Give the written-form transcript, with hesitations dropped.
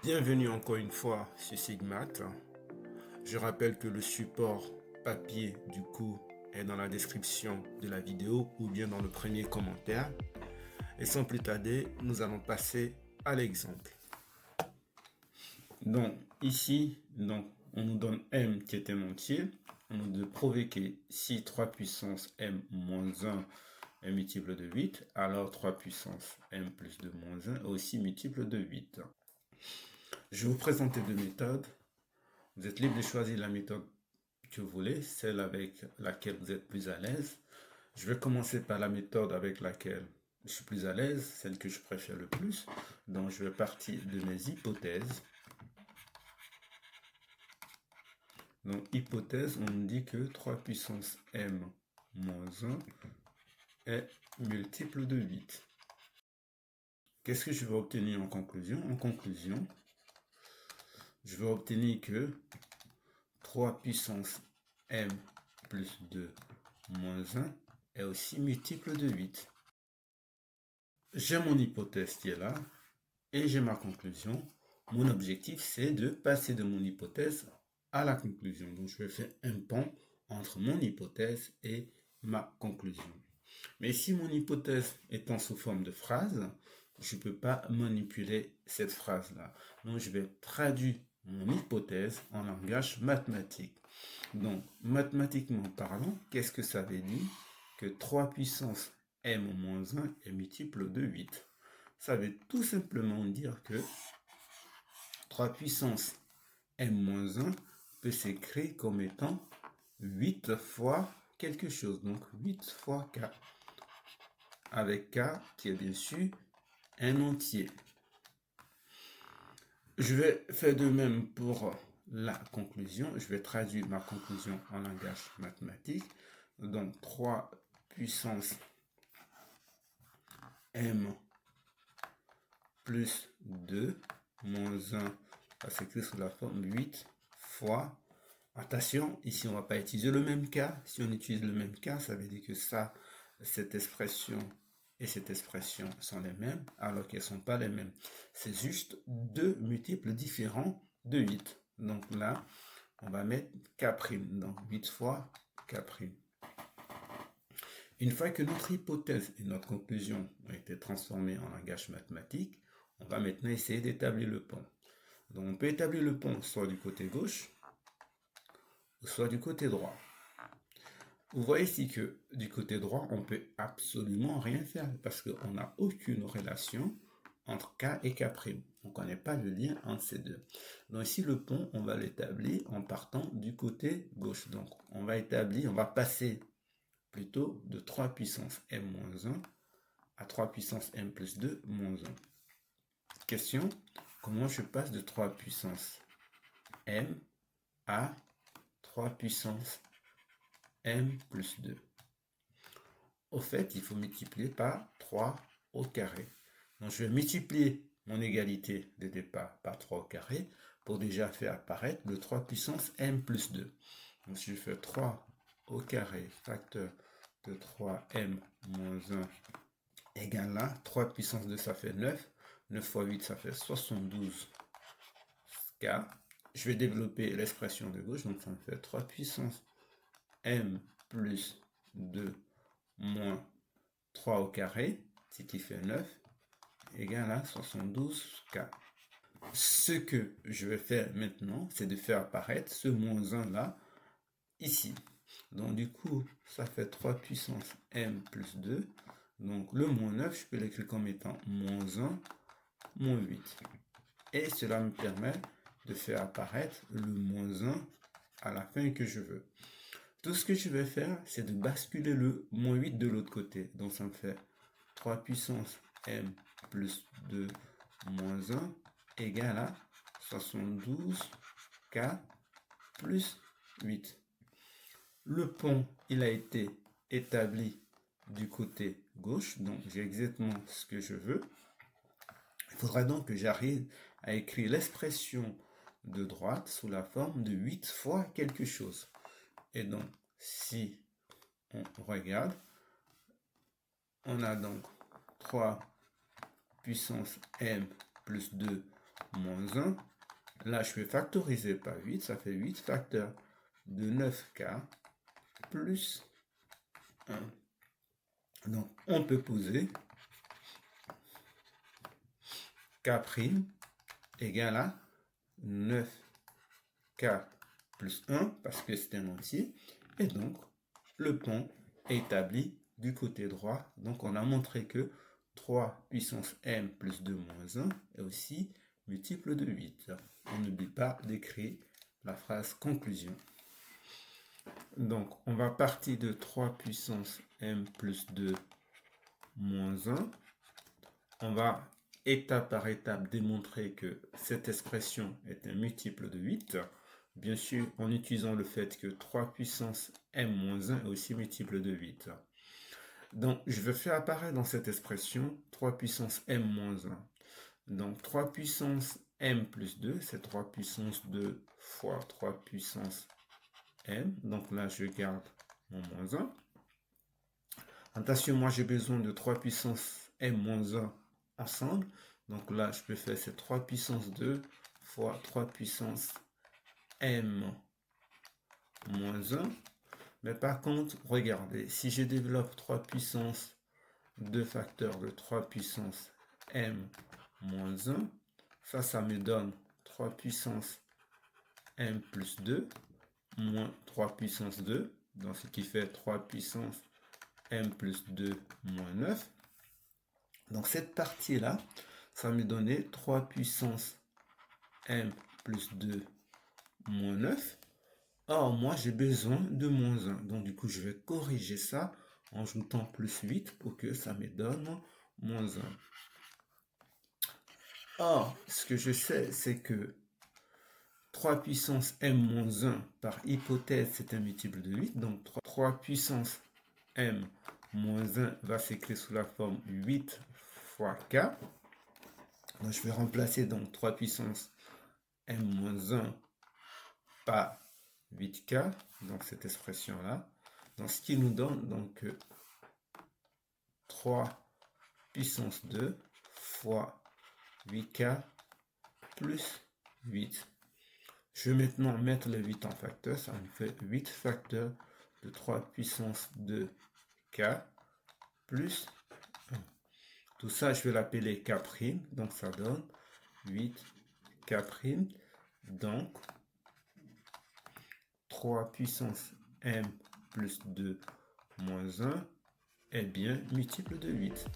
Bienvenue encore une fois sur Sigmat. Je rappelle que le support papier du cours est dans la description de la vidéo ou bien dans le premier commentaire. Et sans plus tarder, nous allons passer à l'exemple. Donc ici, on nous donne m qui est un entier. On nous dit prouver que si 3 puissance m moins 1 est multiple de 8, alors 3 puissance m plus 2 moins 1 est aussi multiple de 8. Je vais vous présenter deux méthodes. Vous êtes libre de choisir la méthode que vous voulez, celle avec laquelle vous êtes plus à l'aise. Je vais commencer par la méthode avec laquelle je suis plus à l'aise, celle que je préfère le plus. Donc je vais partir de mes hypothèses. Donc hypothèse, on me dit que 3 puissance m moins 1 est multiple de 8. Qu'est-ce que je vais obtenir en conclusion? En conclusion, je vais obtenir que 3 puissance m plus 2 moins 1 est aussi multiple de 8. J'ai mon hypothèse qui est là et j'ai ma conclusion. Mon objectif, c'est de passer de mon hypothèse à la conclusion. Donc, je vais faire un pont entre mon hypothèse et ma conclusion. Mais si mon hypothèse étant sous forme de phrase, je ne peux pas manipuler cette phrase-là. Donc, je vais traduire mon hypothèse en langage mathématique. Donc, mathématiquement parlant, qu'est-ce que ça veut dire? Que 3 puissance m-1 est multiple de 8. Ça veut tout simplement dire que 3 puissance m-1 peut s'écrire comme étant 8 fois quelque chose. Donc 8 fois k. Avec k qui est bien sûr un entier. Je vais faire de même pour la conclusion. Je vais traduire ma conclusion en langage mathématique. Donc 3 puissance m plus 2 moins 1 va s'écrire sous la forme 8 fois. Attention, ici on ne va pas utiliser le même cas. Si on utilise le même cas, ça veut dire que ça, cette expression et cette expression sont les mêmes, alors qu'elles ne sont pas les mêmes. C'est juste deux multiples différents de 8. Donc là, on va mettre k'. Donc 8 fois k'. Une fois que notre hypothèse et notre conclusion ont été transformées en langage mathématique, on va maintenant essayer d'établir le pont. Donc on peut établir le pont soit du côté gauche, ou soit du côté droit. Vous voyez ici que du côté droit, on ne peut absolument rien faire parce qu'on n'a aucune relation entre k et k'. On ne connaît pas le lien entre ces deux. Donc ici, le pont, on va l'établir en partant du côté gauche. Donc on va passer plutôt de 3 puissance m-1 à 3 puissance m plus 2 moins 1. Question, comment je passe de 3 puissance m à 3 puissance m plus 2? Au fait, il faut multiplier par 3 au carré. Donc je vais multiplier mon égalité de départ par 3 au carré pour déjà faire apparaître le 3 puissance m plus 2. Donc si je fais 3 au carré facteur de 3m moins 1 égale là, 3 puissance 2 ça fait 9, 9 fois 8 ça fait 72 k. Je vais développer l'expression de gauche, donc ça me fait 3 puissance m plus 2 moins 3 au carré, ce qui fait 9, égale à 72k. Ce que je vais faire maintenant, c'est de faire apparaître ce moins 1 là, ici. Donc du coup, ça fait 3 puissance m plus 2. Donc le moins 9, je peux l'écrire comme étant moins 1, moins 8. Et cela me permet de faire apparaître le moins 1 à la fin que je veux. Tout ce que je vais faire, c'est de basculer le moins 8 de l'autre côté. Donc ça me fait 3 puissance m plus 2 moins 1 égale à 72k plus 8. Le pont, il a été établi du côté gauche, donc j'ai exactement ce que je veux. Il faudra donc que j'arrive à écrire l'expression de droite sous la forme de 8 fois quelque chose. Et donc, si on regarde, on a donc 3 puissance m plus 2 moins 1. Là, je vais factoriser par 8, ça fait 8 facteurs de 9k plus 1. Donc, on peut poser k' égale à 9k plus 1, parce que c'est un entier. Et donc, le pont est établi du côté droit. Donc, on a montré que 3 puissance m plus 2 moins 1 est aussi multiple de 8. On n'oublie pas d'écrire la phrase conclusion. Donc, on va partir de 3 puissance m plus 2 moins 1. On va étape par étape démontrer que cette expression est un multiple de 8. Bien sûr, en utilisant le fait que 3 puissance m moins 1 est aussi multiple de 8. Donc, je vais faire apparaître dans cette expression 3 puissance m moins 1. Donc, 3 puissance m plus 2, c'est 3 puissance 2 fois 3 puissance m. Donc là, je garde mon moins 1. Attention, moi, j'ai besoin de 3 puissance m moins 1 ensemble. Donc là, je peux faire ces 3 puissance 2 fois 3 puissance m moins 1. Mais par contre, regardez, si je développe 3 puissance 2 facteurs de 3 puissance m moins 1, ça me donne 3 puissance m plus 2 moins 3 puissance 2, donc ce qui fait 3 puissance m plus 2 moins 9. Donc cette partie-là, ça me donnait 3 puissance m plus 2 moins 9. Or, moi, j'ai besoin de moins 1. Donc, du coup, je vais corriger ça en ajoutant plus 8 pour que ça me donne moins 1. Or, ce que je sais, c'est que 3 puissance m moins 1 par hypothèse, c'est un multiple de 8. Donc, 3 puissance m moins 1 va s'écrire sous la forme 8 fois k. Donc, je vais remplacer donc 3 puissance m moins 1 par 8k, donc cette expression-là. Donc, ce qui nous donne donc 3 puissance 2 fois 8k plus 8. Je vais maintenant mettre le 8 en facteur, ça me fait 8 facteurs de 3 puissance 2k plus 1. Tout ça, je vais l'appeler k', donc ça donne 8k', donc 3 puissance m plus 2 moins 1 est bien multiple de 8.